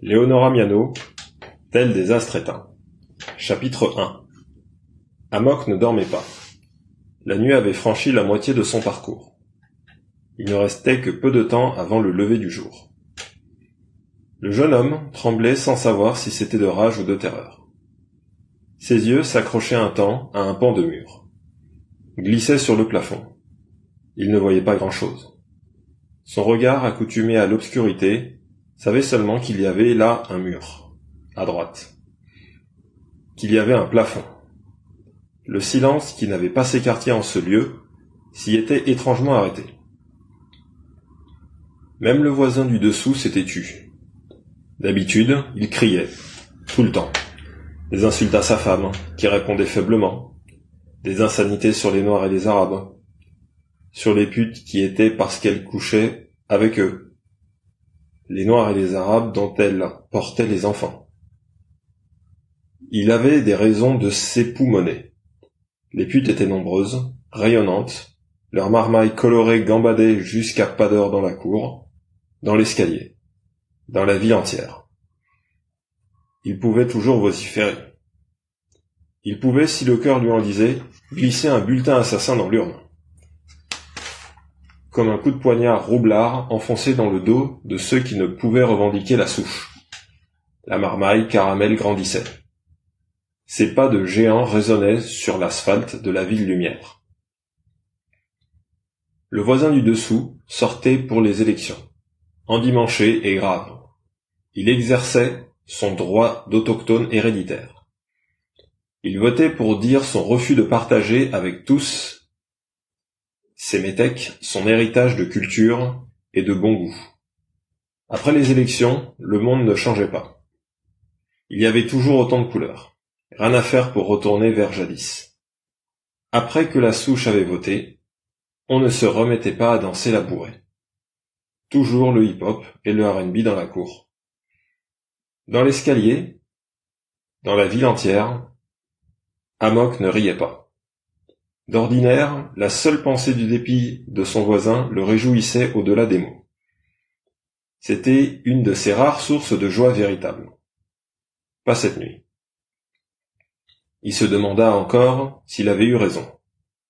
Leonora Miano, telle des astres éteints. Chapitre 1. Amok ne dormait pas. La nuit avait franchi la moitié de son parcours. Il ne restait que peu de temps avant le lever du jour. Le jeune homme tremblait sans savoir si c'était de rage ou de terreur. Ses yeux s'accrochaient un temps à un pan de mur. Glissaient sur le plafond. Il ne voyait pas grand-chose. Son regard accoutumé à l'obscurité savait seulement qu'il y avait là un mur, à droite. Qu'il y avait un plafond. Le silence qui n'avait pas s'écarté en ce lieu s'y était étrangement arrêté. Même le voisin du dessous s'était tu. D'habitude, il criait, tout le temps. Des insultes à sa femme, qui répondait faiblement. Des insanités sur les Noirs et les Arabes. Sur les putes qui étaient parce qu'elles couchaient avec eux. Les Noirs et les Arabes dont elles portaient les enfants. Il avait des raisons de s'époumoner. Les putes étaient nombreuses, rayonnantes, leurs marmailles colorées gambadaient jusqu'à pas d'heure dans la cour, dans l'escalier, dans la ville entière. Il pouvait toujours vociférer. Il pouvait, si le cœur lui en disait, glisser un bulletin assassin dans l'urne. Comme un coup de poignard roublard enfoncé dans le dos de ceux qui ne pouvaient revendiquer la souche. La marmaille caramel grandissait. Ses pas de géant résonnaient sur l'asphalte de la ville lumière. Le voisin du dessous sortait pour les élections, endimanché et grave. Il exerçait son droit d'autochtone héréditaire. Il votait pour dire son refus de partager avec tous ses métèques, son héritage de culture et de bon goût. Après les élections, le monde ne changeait pas. Il y avait toujours autant de couleurs. Rien à faire pour retourner vers jadis. Après que la souche avait voté, on ne se remettait pas à danser la bourrée. Toujours le hip-hop et le R&B dans la cour. Dans l'escalier, dans la ville entière, Amok ne riait pas. D'ordinaire, la seule pensée du dépit de son voisin le réjouissait au-delà des mots. C'était une de ses rares sources de joie véritable. Pas cette nuit. Il se demanda encore s'il avait eu raison.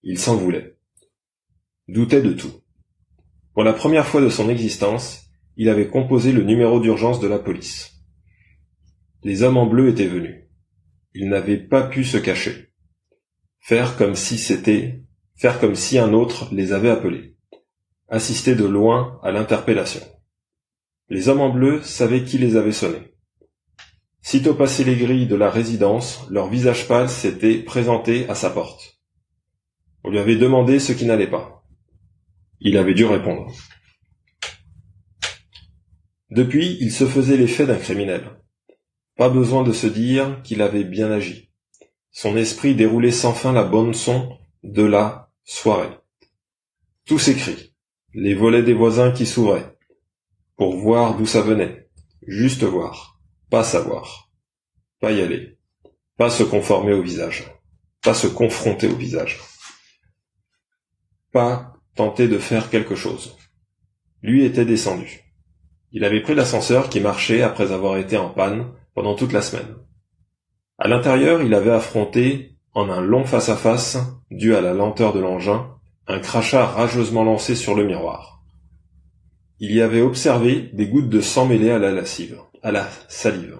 Il s'en voulait. Doutait de tout. Pour la première fois de son existence, il avait composé le numéro d'urgence de la police. Les hommes en bleu étaient venus. Il n'avait pas pu se cacher. Faire comme si un autre les avait appelés. Assister de loin à l'interpellation. Les hommes en bleu savaient qui les avait sonnés. Sitôt passé les grilles de la résidence, leur visage pâle s'était présenté à sa porte. On lui avait demandé ce qui n'allait pas. Il avait dû répondre. Depuis, il se faisait l'effet d'un criminel. Pas besoin de se dire qu'il avait bien agi. Son esprit déroulait sans fin la bande-son de la soirée. Tous ces cris, les volets des voisins qui s'ouvraient, pour voir d'où ça venait, juste voir, pas savoir, pas y aller, pas se conformer au visage, pas se confronter au visage, pas tenter de faire quelque chose. Lui était descendu. Il avait pris l'ascenseur qui marchait après avoir été en panne pendant toute la semaine. À l'intérieur, il avait affronté, en un long face-à-face, dû à la lenteur de l'engin, un crachat rageusement lancé sur le miroir. Il y avait observé des gouttes de sang mêlées à la salive.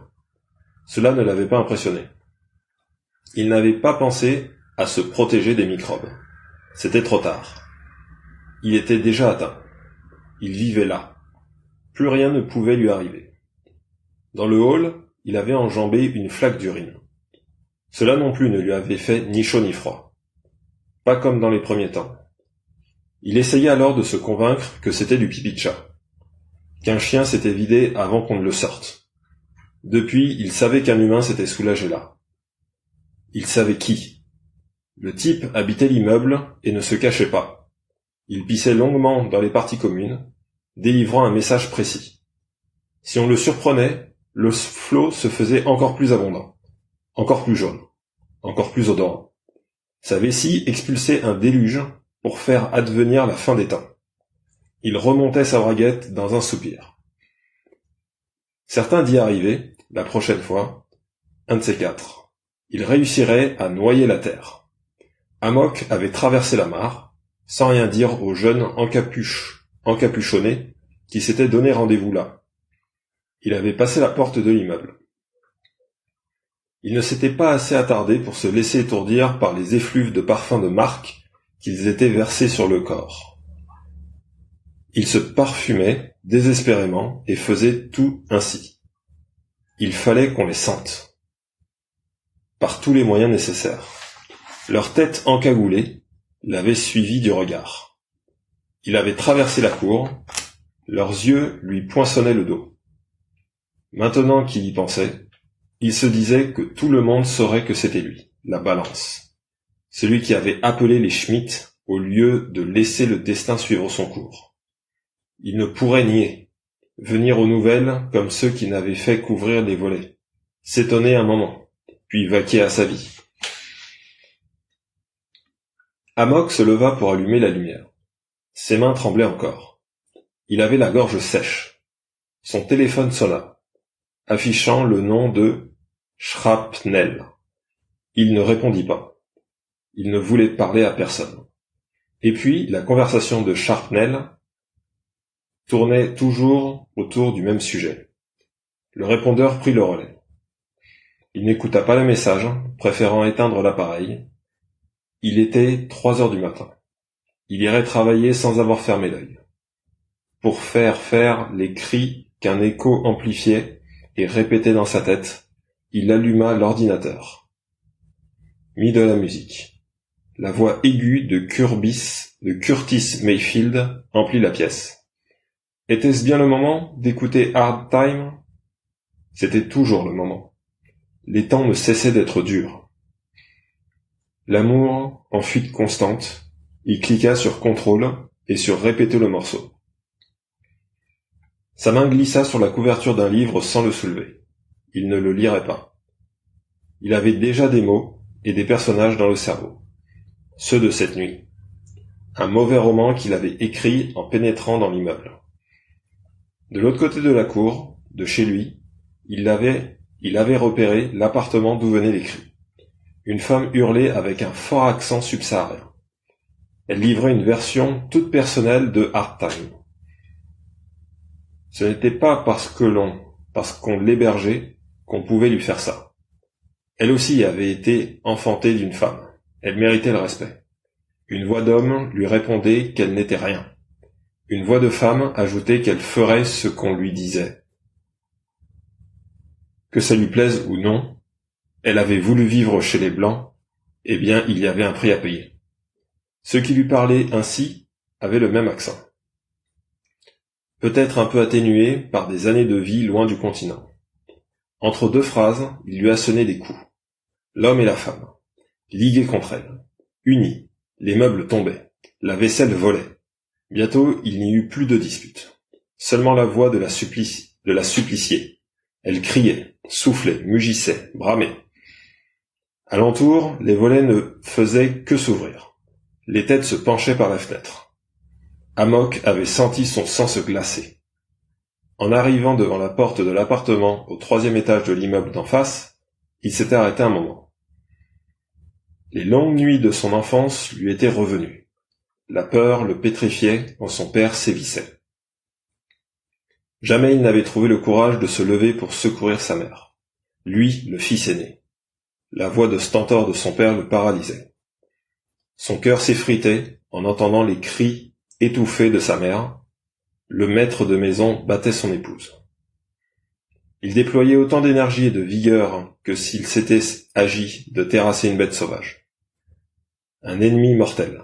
Cela ne l'avait pas impressionné. Il n'avait pas pensé à se protéger des microbes. C'était trop tard. Il était déjà atteint. Il vivait là. Plus rien ne pouvait lui arriver. Dans le hall, il avait enjambé une flaque d'urine. Cela non plus ne lui avait fait ni chaud ni froid. Pas comme dans les premiers temps. Il essayait alors de se convaincre que c'était du pipi de chat. Qu'un chien s'était vidé avant qu'on ne le sorte. Depuis, il savait qu'un humain s'était soulagé là. Il savait qui. Le type habitait l'immeuble et ne se cachait pas. Il pissait longuement dans les parties communes, délivrant un message précis. Si on le surprenait, le flot se faisait encore plus abondant. Encore plus jaune, encore plus odorant. Sa vessie expulsait un déluge pour faire advenir la fin des temps. Il remontait sa braguette dans un soupir. Certains d'y arriver, la prochaine fois, un de ces quatre. Il réussirait à noyer la terre. Amok avait traversé la mare, sans rien dire au jeune encapuchonné qui s'était donné rendez-vous là. Il avait passé la porte de l'immeuble. Il ne s'était pas assez attardé pour se laisser étourdir par les effluves de parfums de marque qu'ils étaient versés sur le corps. Il se parfumait désespérément et faisait tout ainsi. Il fallait qu'on les sente, par tous les moyens nécessaires. Leur tête encagoulée l'avait suivi du regard. Il avait traversé la cour, leurs yeux lui poinçonnaient le dos. Maintenant qu'il y pensait, il se disait que tout le monde saurait que c'était lui, la balance, celui qui avait appelé les Schmitt au lieu de laisser le destin suivre son cours. Il ne pourrait nier, venir aux nouvelles comme ceux qui n'avaient fait qu'ouvrir les volets, s'étonner un moment, puis vaquer à sa vie. Amok se leva pour allumer la lumière. Ses mains tremblaient encore. Il avait la gorge sèche. Son téléphone sonna, affichant le nom de Shrapnel. Il ne répondit pas. Il ne voulait parler à personne. Et puis, la conversation de Shrapnel tournait toujours autour du même sujet. Le répondeur prit le relais. Il n'écouta pas le message, préférant éteindre l'appareil. Il était 3 heures du matin. Il irait travailler sans avoir fermé l'œil. Pour faire les cris qu'un écho amplifiait et répétait dans sa tête, il alluma l'ordinateur. Mit de la musique. La voix aiguë de Curtis Mayfield emplit la pièce. Était-ce bien le moment d'écouter Hard Time ? C'était toujours le moment. Les temps ne cessaient d'être durs. L'amour en fuite constante, il cliqua sur contrôle et sur répéter le morceau. Sa main glissa sur la couverture d'un livre sans le soulever. Il ne le lirait pas. Il avait déjà des mots et des personnages dans le cerveau. Ceux de cette nuit. Un mauvais roman qu'il avait écrit en pénétrant dans l'immeuble. De l'autre côté de la cour, de chez lui, il avait repéré l'appartement d'où venaient les cris. Une femme hurlait avec un fort accent subsaharien. Elle livrait une version toute personnelle de Hard Time. Ce n'était pas parce qu'on l'hébergeait qu'on pouvait lui faire ça. Elle aussi avait été enfantée d'une femme. Elle méritait le respect. Une voix d'homme lui répondait qu'elle n'était rien. Une voix de femme ajoutait qu'elle ferait ce qu'on lui disait. Que ça lui plaise ou non, elle avait voulu vivre chez les Blancs, eh bien il y avait un prix à payer. Ceux qui lui parlaient ainsi avaient le même accent. Peut-être un peu atténué par des années de vie loin du continent. Entre deux phrases, il lui assonnait des coups. L'homme et la femme, ligués contre elle, unis, les meubles tombaient, la vaisselle volait. Bientôt il n'y eut plus de dispute. Seulement la voix de la suppliciée. Elle criait, soufflait, mugissait, bramait. Alentour, les volets ne faisaient que s'ouvrir. Les têtes se penchaient par la fenêtre. Amok avait senti son sang se glacer. En arrivant devant la porte de l'appartement au 3e étage de l'immeuble d'en face, il s'était arrêté un moment. Les longues nuits de son enfance lui étaient revenues. La peur le pétrifiait quand son père sévissait. Jamais il n'avait trouvé le courage de se lever pour secourir sa mère. Lui, le fils aîné. La voix de stentor de son père le paralysait. Son cœur s'effritait en entendant les cris étouffés de sa mère. Le maître de maison battait son épouse. Il déployait autant d'énergie et de vigueur que s'il s'était agi de terrasser une bête sauvage. Un ennemi mortel.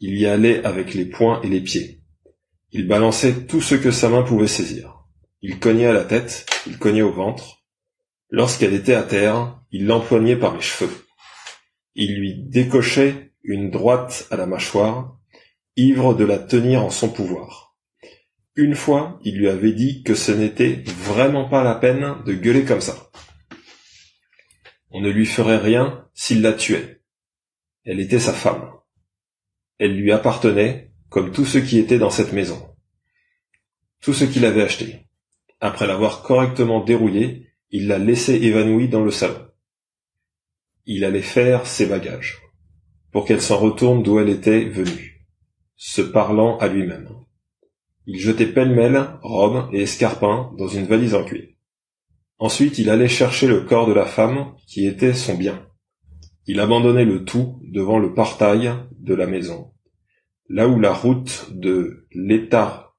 Il y allait avec les poings et les pieds. Il balançait tout ce que sa main pouvait saisir. Il cognait à la tête, il cognait au ventre. Lorsqu'elle était à terre, il l'empoignait par les cheveux. Il lui décochait une droite à la mâchoire, ivre de la tenir en son pouvoir. Une fois, il lui avait dit que ce n'était vraiment pas la peine de gueuler comme ça. On ne lui ferait rien s'il la tuait. Elle était sa femme. Elle lui appartenait, comme tout ce qui était dans cette maison. Tout ce qu'il avait acheté. Après l'avoir correctement dérouillée, il l'a laissée évanouie dans le salon. Il allait faire ses bagages, pour qu'elle s'en retourne d'où elle était venue, se parlant à lui-même. Il jetait pêle-mêle robe et escarpins dans une valise en cuir. Ensuite, il allait chercher le corps de la femme qui était son bien. Il abandonnait le tout devant le portail de la maison, là où la route de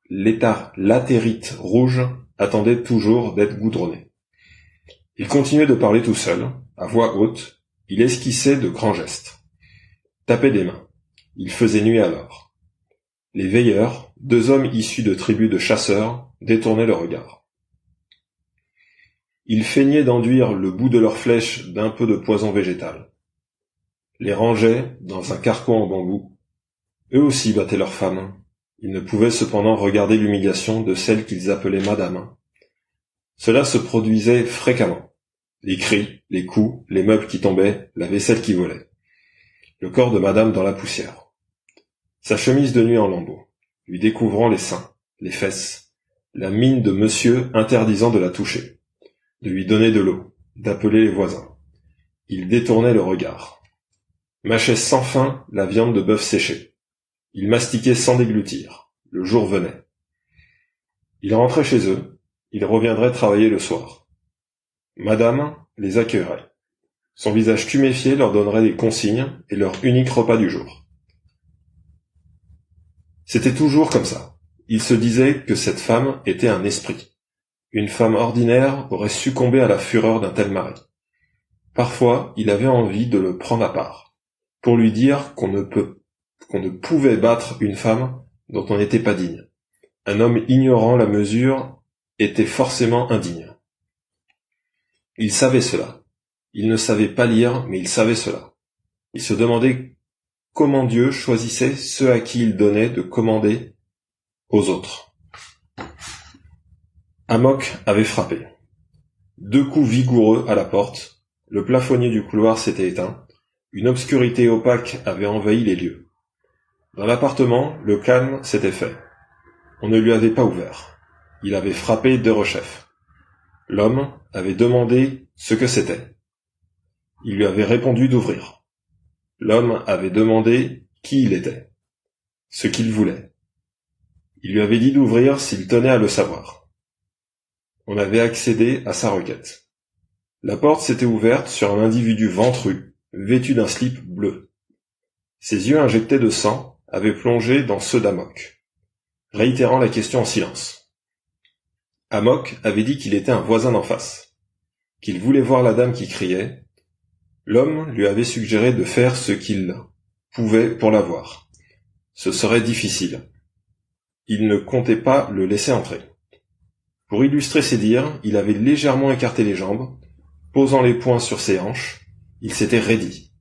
latérite rouge attendait toujours d'être goudronnée. Il continuait de parler tout seul, à voix haute. Il esquissait de grands gestes, tapait des mains. Il faisait nuit alors. Les veilleurs, 2 hommes issus de tribus de chasseurs, détournaient le regard. Ils feignaient d'enduire le bout de leurs flèches d'un peu de poison végétal. Les rangeaient dans un carcan en bambou. Eux aussi battaient leurs femmes. Ils ne pouvaient cependant regarder l'humiliation de celle qu'ils appelaient madame. Cela se produisait fréquemment. Les cris, les coups, les meubles qui tombaient, la vaisselle qui volait. Le corps de madame dans la poussière. Sa chemise de nuit en lambeaux, lui découvrant les seins, les fesses, la mine de monsieur interdisant de la toucher, de lui donner de l'eau, d'appeler les voisins. Il détournait le regard. Mâchait sans fin la viande de bœuf séchée. Il mastiquait sans déglutir. Le jour venait. Il rentrait chez eux. Il reviendrait travailler le soir. Madame les accueillerait. Son visage tuméfié leur donnerait des consignes et leur unique repas du jour. C'était toujours comme ça. Il se disait que cette femme était un esprit. Une femme ordinaire aurait succombé à la fureur d'un tel mari. Parfois, il avait envie de le prendre à part, pour lui dire qu'on ne pouvait battre une femme dont on n'était pas digne. Un homme ignorant la mesure était forcément indigne. Il savait cela. Il ne savait pas lire, mais il savait cela. Il se demandait comment Dieu choisissait ceux à qui il donnait de commander aux autres. Amok avait frappé. 2 coups vigoureux à la porte, le plafonnier du couloir s'était éteint, une obscurité opaque avait envahi les lieux. Dans l'appartement, le calme s'était fait. On ne lui avait pas ouvert. Il avait frappé derechef. L'homme avait demandé ce que c'était. Il lui avait répondu d'ouvrir. L'homme avait demandé qui il était, ce qu'il voulait. Il lui avait dit d'ouvrir s'il tenait à le savoir. On avait accédé à sa requête. La porte s'était ouverte sur un individu ventru, vêtu d'un slip bleu. Ses yeux injectés de sang avaient plongé dans ceux d'Amok, réitérant la question en silence. Amok avait dit qu'il était un voisin d'en face, qu'il voulait voir la dame qui criait. L'homme lui avait suggéré de faire ce qu'il pouvait pour la voir. Ce serait difficile. Il ne comptait pas le laisser entrer. Pour illustrer ses dires, il avait légèrement écarté les jambes, posant les poings sur ses hanches. Il s'était raidi.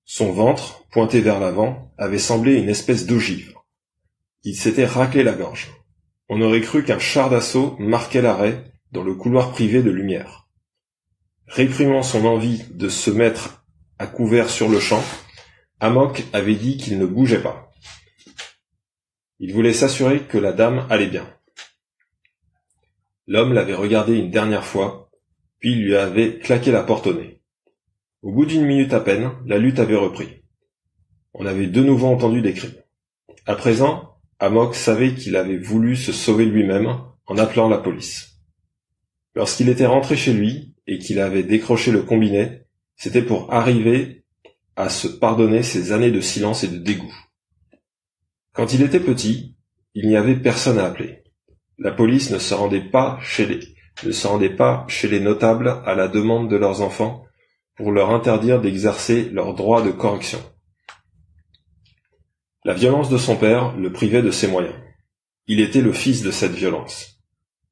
Son ventre, pointé vers l'avant, avait semblé une espèce d'ogive. Il s'était raclé la gorge. On aurait cru qu'un char d'assaut marquait l'arrêt dans le couloir privé de lumière. Réprimant son envie de se mettre à couvert sur le champ, Amok avait dit qu'il ne bougeait pas. Il voulait s'assurer que la dame allait bien. L'homme l'avait regardé une dernière fois, puis lui avait claqué la porte au nez. Au bout d'1 minute à peine, la lutte avait repris. On avait de nouveau entendu des cris. À présent, Amok savait qu'il avait voulu se sauver lui-même en appelant la police. Lorsqu'il était rentré chez lui et qu'il avait décroché le combiné, c'était pour arriver à se pardonner ces années de silence et de dégoût. Quand il était petit, il n'y avait personne à appeler. La police ne se rendait pas chez les notables à la demande de leurs enfants pour leur interdire d'exercer leur droit de correction. La violence de son père le privait de ses moyens. Il était le fils de cette violence.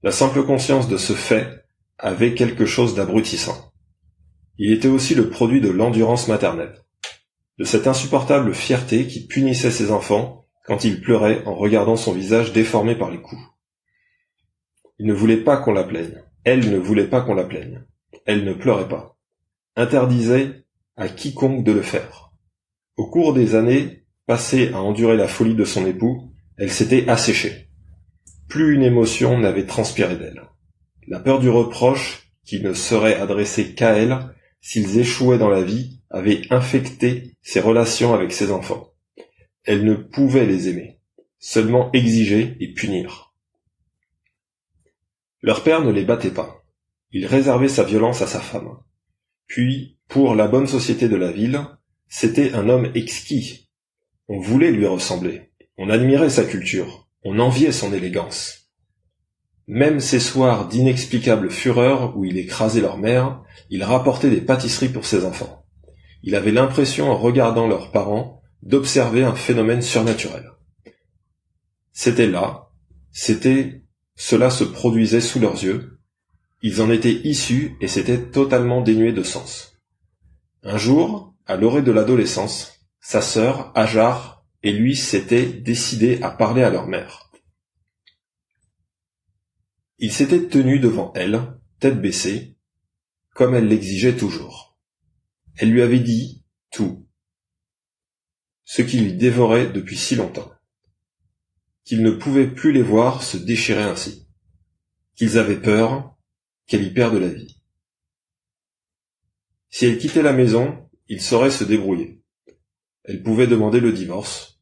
La simple conscience de ce fait avait quelque chose d'abrutissant. Il était aussi le produit de l'endurance maternelle, de cette insupportable fierté qui punissait ses enfants quand ils pleuraient en regardant son visage déformé par les coups. Il ne voulait pas qu'on la plaigne. Elle ne voulait pas qu'on la plaigne. Elle ne pleurait pas. Interdisait à quiconque de le faire. Au cours des années passées à endurer la folie de son époux, elle s'était asséchée. Plus une émotion n'avait transpiré d'elle. La peur du reproche qui ne serait adressé qu'à elle s'ils échouaient dans la vie avait infecté ses relations avec ses enfants. Elle ne pouvait les aimer, seulement exiger et punir. Leur père ne les battait pas. Il réservait sa violence à sa femme. Puis, pour la bonne société de la ville, c'était un homme exquis. On voulait lui ressembler. On admirait sa culture. On enviait son élégance. Même ces soirs d'inexplicable fureur où il écrasait leur mère, il rapportait des pâtisseries pour ses enfants. Il avait l'impression, en regardant leurs parents, d'observer un phénomène surnaturel. Cela se produisait sous leurs yeux. Ils en étaient issus et c'était totalement dénué de sens. Un jour, à l'orée de l'adolescence, sa sœur, Hajar, et lui s'étaient décidés à parler à leur mère. Il s'était tenu devant elle, tête baissée, comme elle l'exigeait toujours. Elle lui avait dit tout, ce qui lui dévorait depuis si longtemps, qu'il ne pouvait plus les voir se déchirer ainsi, qu'ils avaient peur qu'elle y perde la vie. Si elle quittait la maison, il saurait se débrouiller. Elle pouvait demander le divorce.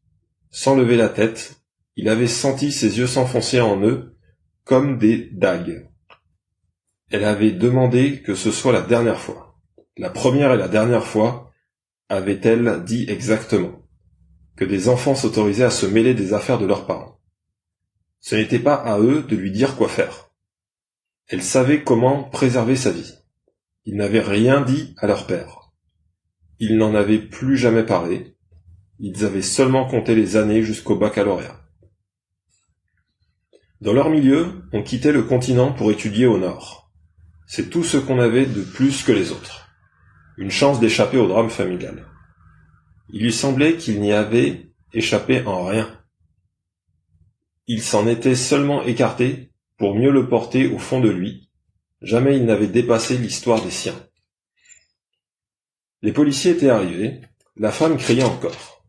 Sans lever la tête, il avait senti ses yeux s'enfoncer en eux comme des dagues. Elle avait demandé que ce soit la dernière fois. La première et la dernière fois, avait-elle dit exactement, que des enfants s'autorisaient à se mêler des affaires de leurs parents. Ce n'était pas à eux de lui dire quoi faire. Elle savait comment préserver sa vie. Ils n'avaient rien dit à leur père. Ils n'en avaient plus jamais parlé. Ils avaient seulement compté les années jusqu'au baccalauréat. Dans leur milieu, on quittait le continent pour étudier au nord. C'est tout ce qu'on avait de plus que les autres. Une chance d'échapper au drame familial. Il lui semblait qu'il n'y avait échappé en rien. Il s'en était seulement écarté pour mieux le porter au fond de lui. Jamais il n'avait dépassé l'histoire des siens. Les policiers étaient arrivés, la femme criait encore.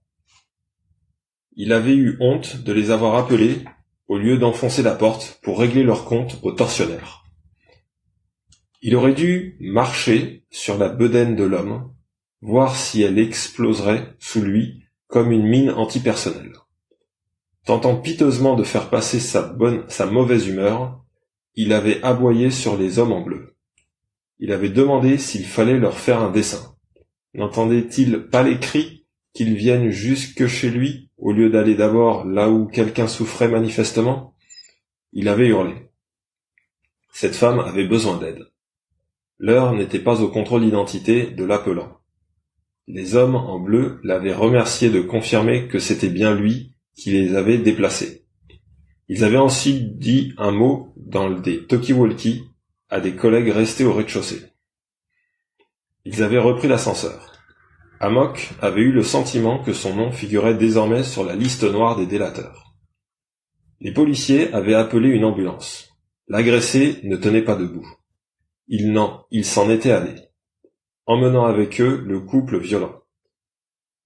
Il avait eu honte de les avoir appelés au lieu d'enfoncer la porte pour régler leur compte aux tortionnaires. Il aurait dû marcher sur la bedaine de l'homme, voir si elle exploserait sous lui comme une mine antipersonnelle. Tentant piteusement de faire passer sa mauvaise humeur, il avait aboyé sur les hommes en bleu. Il avait demandé s'il fallait leur faire un dessin. N'entendait-il pas les cris qu'ils viennent jusque chez lui au lieu d'aller d'abord là où quelqu'un souffrait manifestement? Il avait hurlé. Cette femme avait besoin d'aide. L'heure n'était pas au contrôle d'identité de l'appelant. Les hommes en bleu l'avaient remercié de confirmer que c'était bien lui qui les avait déplacés. Ils avaient ensuite dit un mot dans des talkie-walkie à des collègues restés au rez-de-chaussée. Ils avaient repris l'ascenseur. Amok avait eu le sentiment que son nom figurait désormais sur la liste noire des délateurs. Les policiers avaient appelé une ambulance. L'agressé ne tenait pas debout. Il s'en était allé, emmenant avec eux le couple violent.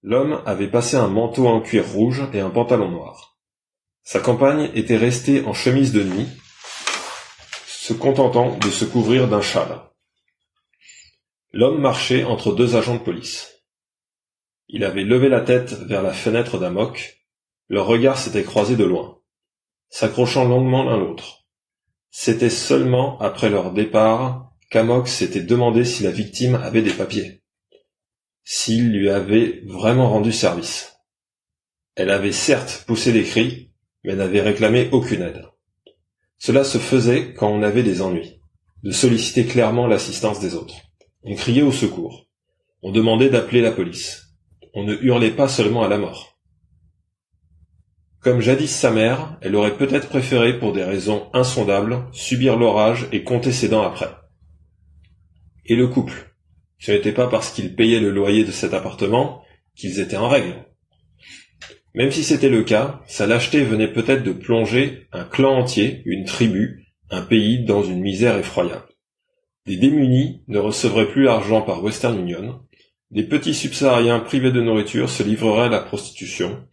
L'homme avait passé un manteau en cuir rouge et un pantalon noir. Sa compagne était restée en chemise de nuit, se contentant de se couvrir d'un châle. L'homme marchait entre deux agents de police. Il avait levé la tête vers la fenêtre d'Amok. Leurs regards s'étaient croisés de loin, s'accrochant longuement l'un l'autre. C'était seulement après leur départ qu'Amok s'était demandé si la victime avait des papiers, s'il lui avait vraiment rendu service. Elle avait certes poussé des cris, mais n'avait réclamé aucune aide. Cela se faisait quand on avait des ennuis, de solliciter clairement l'assistance des autres. On criait au secours. On demandait d'appeler la police. On ne hurlait pas seulement à la mort. Comme jadis sa mère, elle aurait peut-être préféré, pour des raisons insondables, subir l'orage et compter ses dents après. Et le couple? Ce n'était pas parce qu'ils payaient le loyer de cet appartement qu'ils étaient en règle. Même si c'était le cas, sa lâcheté venait peut-être de plonger un clan entier, une tribu, un pays dans une misère effroyable. Des démunis ne recevraient plus l'argent par Western Union, des petits subsahariens privés de nourriture se livreraient à la prostitution,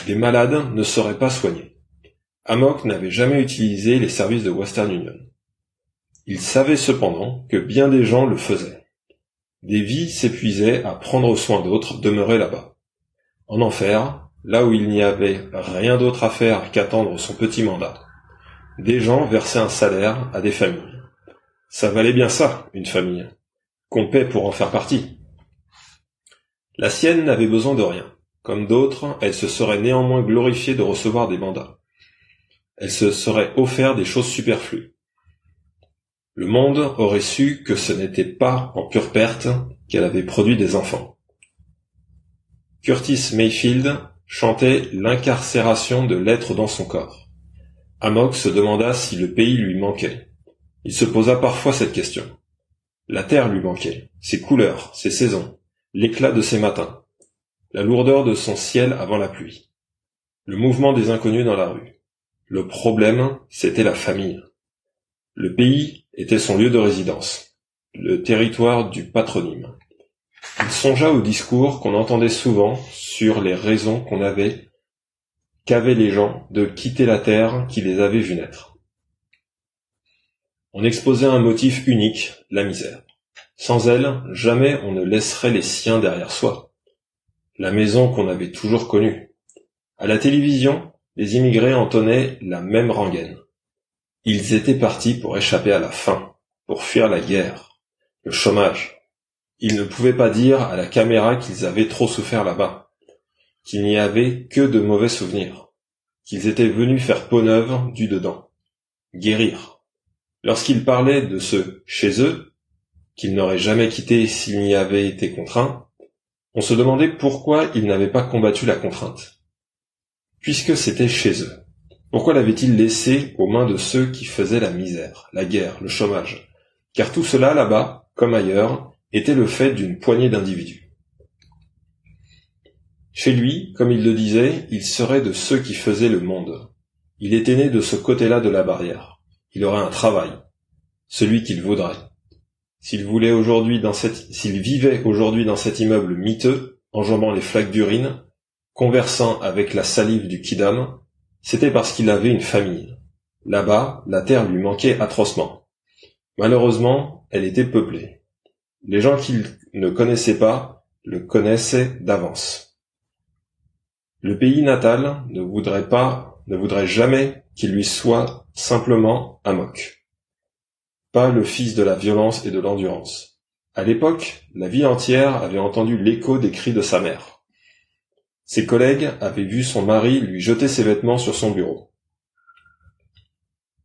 des malades ne seraient pas soignés. Amok n'avait jamais utilisé les services de Western Union. Il savait cependant que bien des gens le faisaient. Des vies s'épuisaient à prendre soin d'autres, demeuraient là-bas. En enfer, là où il n'y avait rien d'autre à faire qu'attendre son petit mandat, des gens versaient un salaire à des familles. Ça valait bien ça, une famille, qu'on paie pour en faire partie. La sienne n'avait besoin de rien. Comme d'autres, elle se serait néanmoins glorifiée de recevoir des mandats. Elle se serait offert des choses superflues. Le monde aurait su que ce n'était pas en pure perte qu'elle avait produit des enfants. Curtis Mayfield chantait l'incarcération de l'être dans son corps. Amok se demanda si le pays lui manquait. Il se posa parfois cette question. La terre lui manquait, ses couleurs, ses saisons, l'éclat de ses matins, la lourdeur de son ciel avant la pluie, le mouvement des inconnus dans la rue. Le problème, c'était la famille. Le pays était son lieu de résidence, le territoire du patronyme. Il songea au discours qu'on entendait souvent sur les raisons qu'avaient les gens de quitter la terre qui les avait vus naître. On exposait un motif unique, la misère. Sans elle, jamais on ne laisserait les siens derrière soi. La maison qu'on avait toujours connue. À la télévision, les immigrés entonnaient la même rengaine. Ils étaient partis pour échapper à la faim, pour fuir la guerre, le chômage. Ils ne pouvaient pas dire à la caméra qu'ils avaient trop souffert là-bas, qu'il n'y avait que de mauvais souvenirs, qu'ils étaient venus faire peau neuve du dedans, guérir. Lorsqu'ils parlaient de ce chez eux, qu'ils n'auraient jamais quitté s'ils n'y avaient été contraints, on se demandait pourquoi ils n'avaient pas combattu la contrainte. Puisque c'était chez eux, pourquoi l'avaient-ils laissé aux mains de ceux qui faisaient la misère, la guerre, le chômage? Car tout cela, là-bas, comme ailleurs, était le fait d'une poignée d'individus. Chez lui, comme il le disait, il serait de ceux qui faisaient le monde. Il était né de ce côté-là de la barrière. Il aurait un travail, celui qu'il vaudrait. S'il vivait aujourd'hui dans cet immeuble miteux, enjambant les flaques d'urine, conversant avec la salive du quidam, c'était parce qu'il avait une famille. Là-bas, la terre lui manquait atrocement. Malheureusement, elle était peuplée. Les gens qu'il ne connaissait pas le connaissaient d'avance. Le pays natal ne voudrait jamais qu'il lui soit simplement Amok. Pas le fils de la violence et de l'endurance. À l'époque, la ville entière avait entendu l'écho des cris de sa mère. Ses collègues avaient vu son mari lui jeter ses vêtements sur son bureau.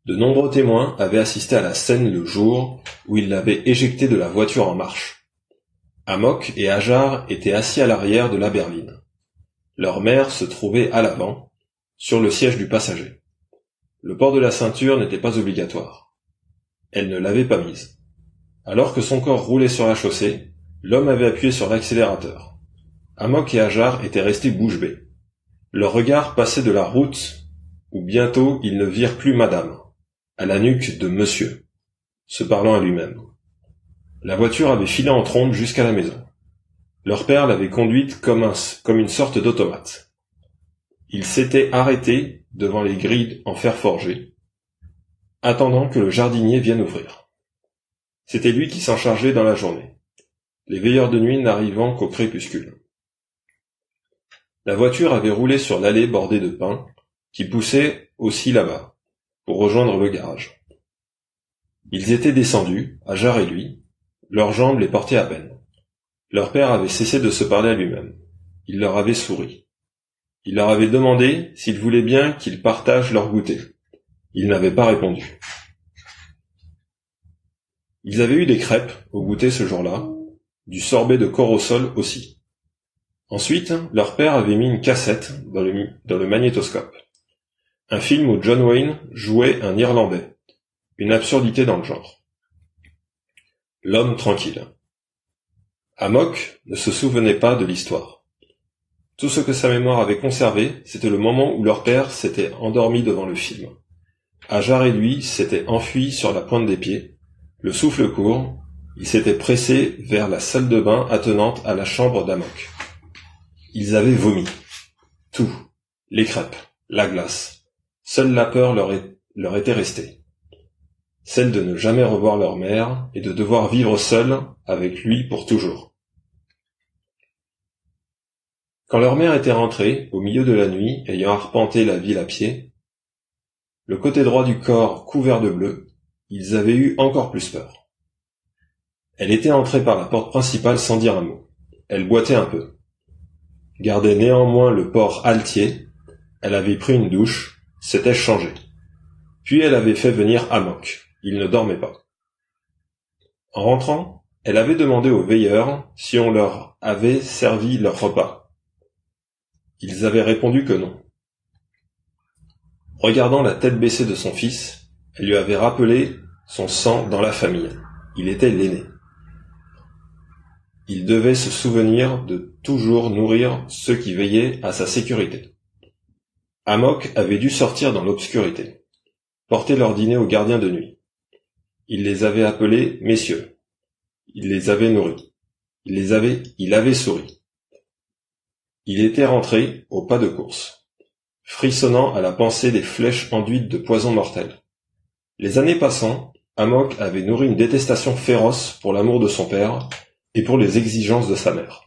De nombreux témoins avaient assisté à la scène le jour où il l'avait éjecté de la voiture en marche. Amok et Hajar étaient assis à l'arrière de la berline. Leur mère se trouvait à l'avant, sur le siège du passager. Le port de la ceinture n'était pas obligatoire. Elle ne l'avait pas mise. Alors que son corps roulait sur la chaussée, l'homme avait appuyé sur l'accélérateur. Amok et Hajar étaient restés bouche bée. Leur regard passait de la route où bientôt ils ne virent plus madame, à la nuque de monsieur, se parlant à lui-même. La voiture avait filé en trombe jusqu'à la maison. Leur père l'avait conduite comme une sorte d'automate. Il s'était arrêté devant les grilles en fer forgé, attendant que le jardinier vienne ouvrir. C'était lui qui s'en chargeait dans la journée, les veilleurs de nuit n'arrivant qu'au crépuscule. La voiture avait roulé sur l'allée bordée de pins, qui poussait aussi là-bas, pour rejoindre le garage. Ils étaient descendus, Hajar et lui, leurs jambes les portaient à peine. Leur père avait cessé de se parler à lui-même. Il leur avait souri. Il leur avait demandé s'ils voulaient bien qu'ils partagent leur goûter. Ils n'avaient pas répondu. Ils avaient eu des crêpes au goûter ce jour-là, du sorbet de corps au sol aussi. Ensuite, leur père avait mis une cassette dans le magnétoscope. Un film où John Wayne jouait un Irlandais. Une absurdité dans le genre. L'homme tranquille. Amok ne se souvenait pas de l'histoire. Tout ce que sa mémoire avait conservé, c'était le moment où leur père s'était endormi devant le film. Hajar et lui s'étaient enfuis sur la pointe des pieds, le souffle court, ils s'étaient pressés vers la salle de bain attenante à la chambre d'Amok. Ils avaient vomi. Tout. Les crêpes, la glace. Seule la peur leur était restée. celle de ne jamais revoir leur mère et de devoir vivre seuls avec lui pour toujours. Quand leur mère était rentrée, au milieu de la nuit, ayant arpenté la ville à pied, le côté droit du corps couvert de bleu, ils avaient eu encore plus peur. Elle était entrée par la porte principale sans dire un mot. Elle boitait un peu. Gardait néanmoins le port altier. Elle avait pris une douche, s'était changée. Puis elle avait fait venir Amok. Il ne dormait pas. En rentrant, elle avait demandé aux veilleurs si on leur avait servi leur repas. Ils avaient répondu que non. Regardant la tête baissée de son fils, elle lui avait rappelé son sang dans la famille. Il était l'aîné. Il devait se souvenir de toujours nourrir ceux qui veillaient à sa sécurité. Amok avait dû sortir dans l'obscurité, porter leur dîner aux gardiens de nuit. Il les avait appelés messieurs. Il les avait nourris. Il avait souri. Il était rentré au pas de course, frissonnant à la pensée des flèches enduites de poison mortel. Les années passant, Amok avait nourri une détestation féroce pour l'amour de son père et pour les exigences de sa mère.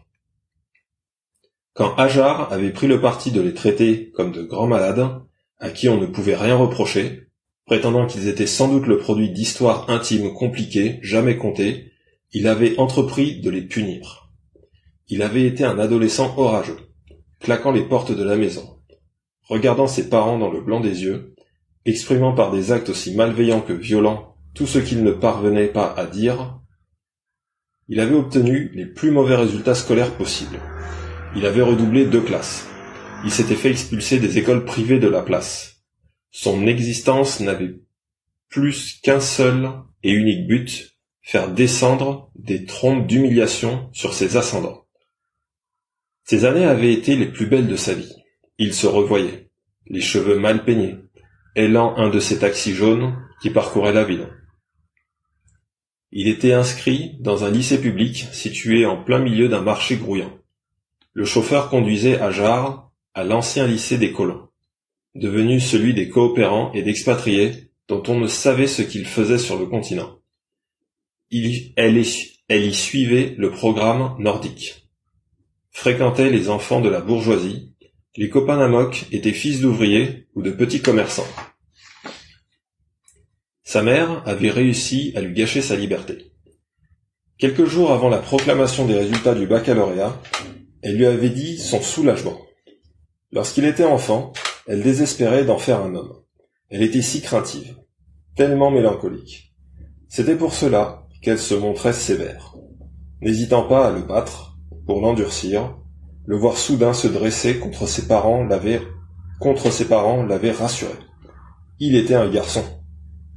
Quand Hajar avait pris le parti de les traiter comme de grands malades, à qui on ne pouvait rien reprocher, prétendant qu'ils étaient sans doute le produit d'histoires intimes compliquées, jamais contées, il avait entrepris de les punir. Il avait été un adolescent orageux, claquant les portes de la maison, regardant ses parents dans le blanc des yeux, exprimant par des actes aussi malveillants que violents tout ce qu'il ne parvenait pas à dire. Il avait obtenu les plus mauvais résultats scolaires possibles. Il avait redoublé 2 classes. Il s'était fait expulser des écoles privées de la place. Son existence n'avait plus qu'un seul et unique but, faire descendre des trompes d'humiliation sur ses ascendants. Ces années avaient été les plus belles de sa vie. Il se revoyait, les cheveux mal peignés, ailant un de ces taxis jaunes qui parcouraient la ville. Il était inscrit dans un lycée public situé en plein milieu d'un marché grouillant. Le chauffeur conduisait Hajar à l'ancien lycée des colons, devenu celui des coopérants et d'expatriés dont on ne savait ce qu'ils faisaient sur le continent. Elle y suivait le programme nordique. Fréquentait les enfants de la bourgeoisie. Les copains d'Amok étaient fils d'ouvriers ou de petits commerçants. Sa mère avait réussi à lui gâcher sa liberté. Quelques jours avant la proclamation des résultats du baccalauréat, elle lui avait dit son soulagement. Lorsqu'il était enfant, elle désespérait d'en faire un homme. Elle était si craintive, tellement mélancolique. C'était pour cela qu'elle se montrait sévère, n'hésitant pas à le battre, pour l'endurcir. Le voir soudain se dresser contre ses parents l'avait rassuré. Il était un garçon.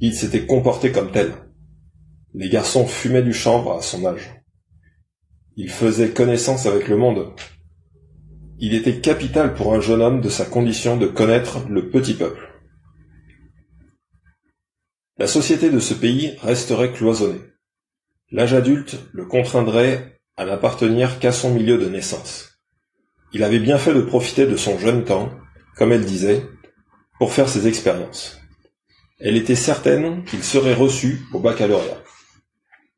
Il s'était comporté comme tel. Les garçons fumaient du chanvre à son âge. Il faisait connaissance avec le monde. Il était capital pour un jeune homme de sa condition de connaître le petit peuple. La société de ce pays resterait cloisonnée. L'âge adulte le contraindrait à n'appartenir qu'à son milieu de naissance. Il avait bien fait de profiter de son jeune temps, comme elle disait, pour faire ses expériences. Elle était certaine qu'il serait reçu au baccalauréat.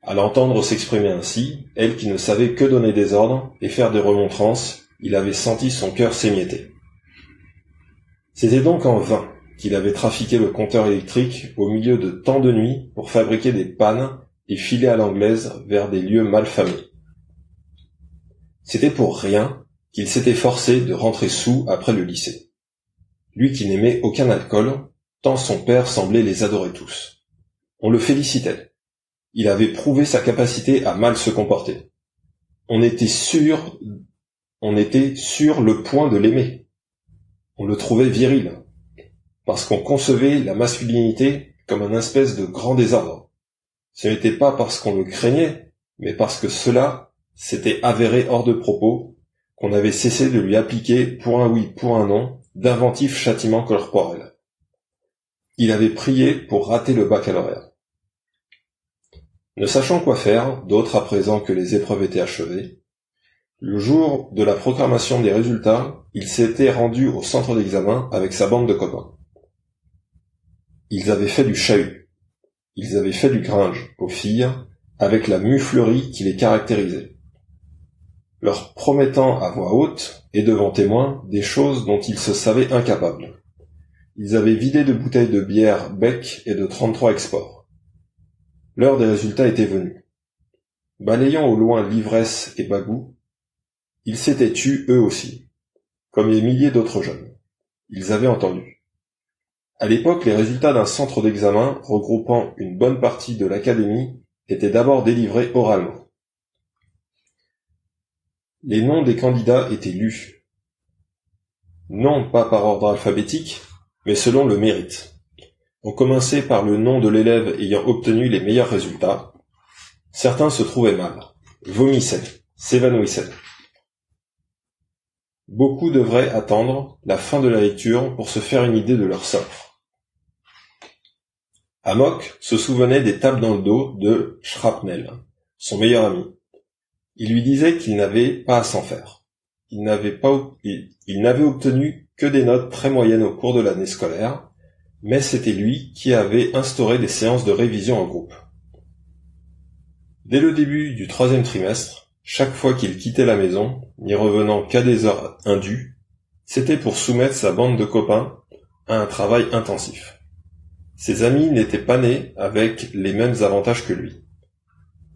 À l'entendre s'exprimer ainsi, elle qui ne savait que donner des ordres et faire des remontrances, il avait senti son cœur s'émietter. C'était donc en vain qu'il avait trafiqué le compteur électrique au milieu de tant de nuits pour fabriquer des pannes et filer à l'anglaise vers des lieux mal famés. C'était pour rien qu'il s'était forcé de rentrer saoul après le lycée. Lui qui n'aimait aucun alcool, tant son père semblait les adorer tous. On le félicitait. Il avait prouvé sa capacité à mal se comporter. On était sur le point de l'aimer. On le trouvait viril, parce qu'on concevait la masculinité comme un espèce de grand désordre. Ce n'était pas parce qu'on le craignait, mais parce que cela s'était avéré hors de propos, qu'on avait cessé de lui appliquer, pour un oui, pour un non, d'inventifs châtiments corporels. Il avait prié pour rater le baccalauréat. Ne sachant quoi faire d'autre à présent que les épreuves étaient achevées, le jour de la proclamation des résultats, il s'était rendu au centre d'examen avec sa bande de copains. Ils avaient fait du chahut. Ils avaient fait du gringe aux filles avec la muflerie qui les caractérisait, leur promettant à voix haute et devant témoins des choses dont ils se savaient incapables. Ils avaient vidé de bouteilles de bière Beck et de 33 exports. L'heure des résultats était venue. Balayant au loin l'ivresse et Bagou, ils s'étaient tus eux aussi, comme les milliers d'autres jeunes. Ils avaient entendu. À l'époque, les résultats d'un centre d'examen regroupant une bonne partie de l'académie étaient d'abord délivrés oralement. Les noms des candidats étaient lus. Non pas par ordre alphabétique, mais selon le mérite. On commençait par le nom de l'élève ayant obtenu les meilleurs résultats. Certains se trouvaient mal, vomissaient, s'évanouissaient. Beaucoup devraient attendre la fin de la lecture pour se faire une idée de leur sort. Amok se souvenait des tapes dans le dos de Shrapnel, son meilleur ami. Il lui disait qu'il n'avait pas à s'en faire. Il n'avait obtenu que des notes très moyennes au cours de l'année scolaire, mais c'était lui qui avait instauré des séances de révision en groupe. Dès le début du 3e trimestre, chaque fois qu'il quittait la maison, n'y revenant qu'à des heures indues, c'était pour soumettre sa bande de copains à un travail intensif. Ses amis n'étaient pas nés avec les mêmes avantages que lui.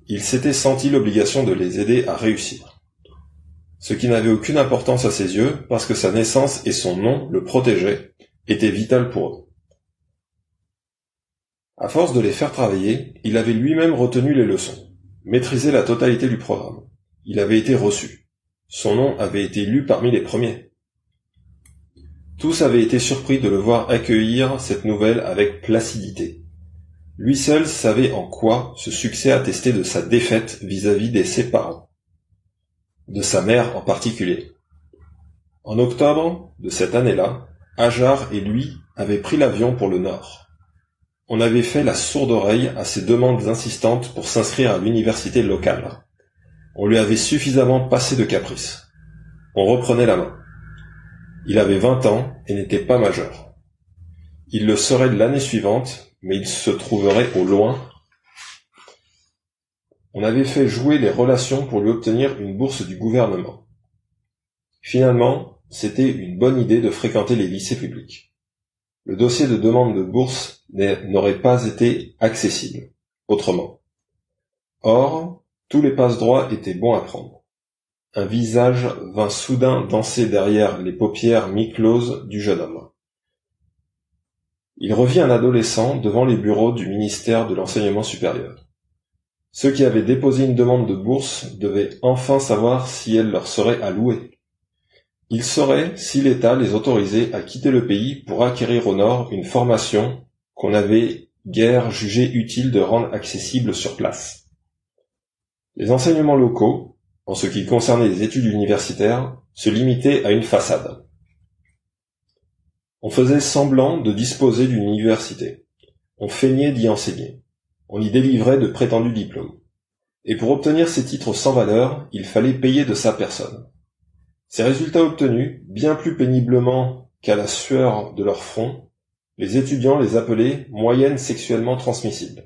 Il s'était senti l'obligation de les aider à réussir. Ce qui n'avait aucune importance à ses yeux, parce que sa naissance et son nom le protégeaient, était vital pour eux. À force de les faire travailler, il avait lui-même retenu les leçons, maîtrisé la totalité du programme. Il avait été reçu. Son nom avait été lu parmi les premiers. Tous avaient été surpris de le voir accueillir cette nouvelle avec placidité. Lui seul savait en quoi ce succès attestait de sa défaite vis-à-vis de ses parents, de sa mère en particulier. En octobre de cette année-là, Hajar et lui avaient pris l'avion pour le Nord. On avait fait la sourde oreille à ses demandes insistantes pour s'inscrire à l'université locale. On lui avait suffisamment passé de caprices. On reprenait la main. Il avait 20 ans et n'était pas majeur. Il le serait l'année suivante, mais il se trouverait au loin. On avait fait jouer les relations pour lui obtenir une bourse du gouvernement. Finalement, c'était une bonne idée de fréquenter les lycées publics. Le dossier de demande de bourse n'aurait pas été accessible autrement. Or, tous les passe-droits étaient bons à prendre. Un visage vint soudain danser derrière les paupières mi-closes du jeune homme. Il revit un adolescent devant les bureaux du ministère de l'Enseignement supérieur. Ceux qui avaient déposé une demande de bourse devaient enfin savoir si elle leur serait allouée. Ils sauraient si l'État les autorisait à quitter le pays pour acquérir au Nord une formation qu'on avait guère jugé utile de rendre accessible sur place. Les enseignements locaux, en ce qui concernait les études universitaires, se limitaient à une façade. On faisait semblant de disposer d'une université. On feignait d'y enseigner. On y délivrait de prétendus diplômes. Et pour obtenir ces titres sans valeur, il fallait payer de sa personne. Ces résultats obtenus, bien plus péniblement qu'à la sueur de leur front, les étudiants les appelaient moyennes sexuellement transmissibles.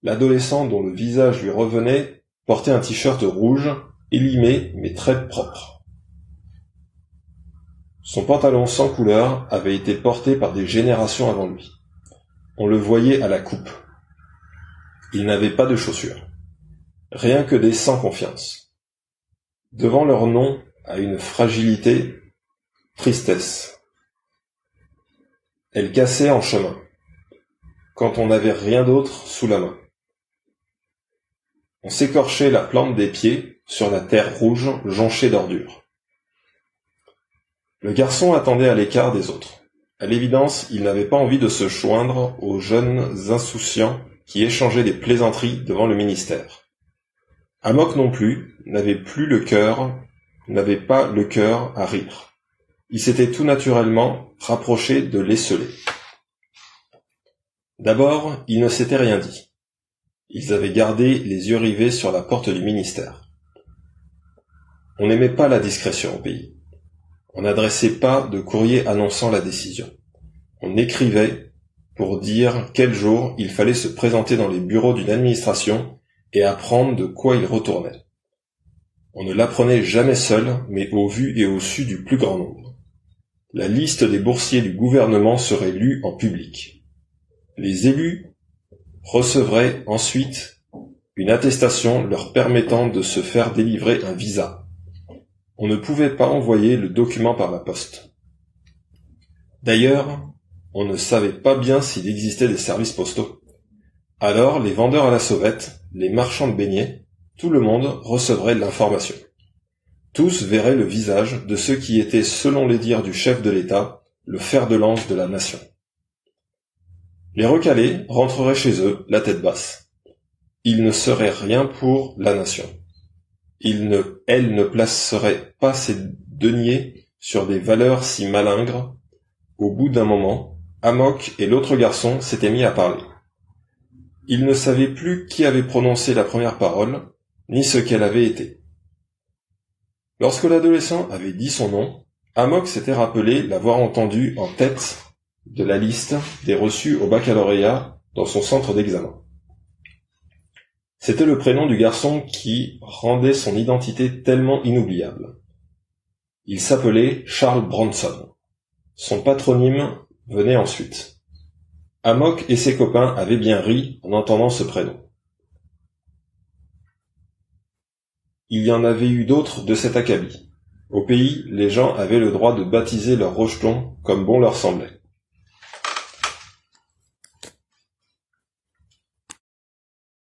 L'adolescent dont le visage lui revenait portait un t-shirt rouge, élimé mais très propre. Son pantalon sans couleur avait été porté par des générations avant lui. On le voyait à la coupe. Il n'avait pas de chaussures. Rien que des sans confiance. Devant leur nom à une fragilité, tristesse. Elle cassait en chemin, quand on n'avait rien d'autre sous la main. On s'écorchait la plante des pieds sur la terre rouge jonchée d'ordures. Le garçon attendait à l'écart des autres. À l'évidence, il n'avait pas envie de se joindre aux jeunes insouciants qui échangeaient des plaisanteries devant le ministère. Amok non plus n'avait pas le cœur à rire. Il s'était tout naturellement rapproché de l'esseler. D'abord, il ne s'était rien dit. Ils avaient gardé les yeux rivés sur la porte du ministère. On n'aimait pas la discrétion au pays. On n'adressait pas de courrier annonçant la décision. On écrivait pour dire quel jour il fallait se présenter dans les bureaux d'une administration et apprendre de quoi il retournait. On ne l'apprenait jamais seul, mais au vu et au su du plus grand nombre. La liste des boursiers du gouvernement serait lue en public. Les élus recevraient ensuite une attestation leur permettant de se faire délivrer un visa. On ne pouvait pas envoyer le document par la poste. D'ailleurs, on ne savait pas bien s'il existait des services postaux. Alors, les vendeurs à la sauvette, les marchands de beignets, tout le monde recevrait l'information. Tous verraient le visage de ceux qui étaient, selon les dires du chef de l'État, le fer de lance de la nation. Les recalés rentreraient chez eux, la tête basse. Ils ne seraient rien pour la nation. Elle ne placerait pas ses deniers sur des valeurs si malingres. Au bout d'un moment, Amok et l'autre garçon s'étaient mis à parler. Ils ne savaient plus qui avait prononcé la première parole, ni ce qu'elle avait été. Lorsque l'adolescent avait dit son nom, Amok s'était rappelé l'avoir entendu en tête de la liste des reçus au baccalauréat dans son centre d'examen. C'était le prénom du garçon qui rendait son identité tellement inoubliable. Il s'appelait Charles Bronson. Son patronyme venait ensuite. Amok et ses copains avaient bien ri en entendant ce prénom. Il y en avait eu d'autres de cet acabit. Au pays, les gens avaient le droit de baptiser leurs rejetons comme bon leur semblait.